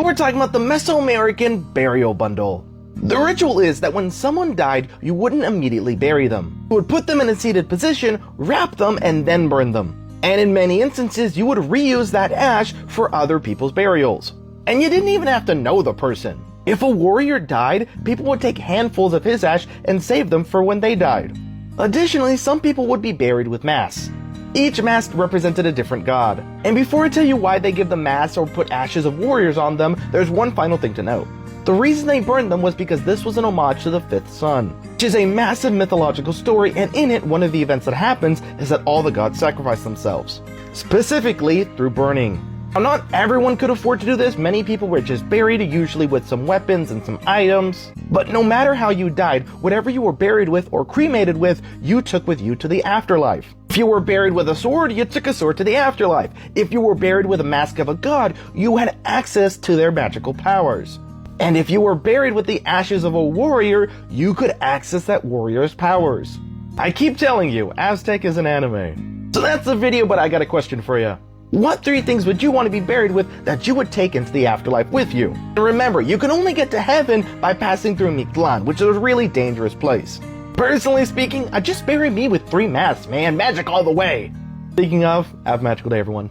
We're talking about the Mesoamerican Burial Bundle. The ritual is that when someone died, you wouldn't immediately bury them. You would put them in a seated position, wrap them, and then burn them. And in many instances, you would reuse that ash for other people's burials. And you didn't even have to know the person. If a warrior died, people would take handfuls of his ash and save them for when they died. Additionally, some people would be buried with masks. Each mask represented a different god. And before I tell you why they give the masks or put ashes of warriors on them, there's one final thing to note. The reason they burned them was because this was an homage to the fifth sun, which is a massive mythological story, and in it, one of the events that happens is that all the gods sacrifice themselves, specifically through burning. Now, not everyone could afford to do this. Many people were just buried, usually with some weapons and some items. But no matter how you died, whatever you were buried with or cremated with, you took with you to the afterlife. If you were buried with a sword, you took a sword to the afterlife. If you were buried with a mask of a god, you had access to their magical powers. And if you were buried with the ashes of a warrior, you could access that warrior's powers. I keep telling you, Aztec is an anime. So that's the video, but I got a question for you. What 3 things would you want to be buried with that you would take into the afterlife with you? And remember, you can only get to heaven by passing through Mictlan, which is a really dangerous place. Personally speaking, I just bury me with 3 masks, man. Magic all the way. Speaking of, have a magical day, everyone.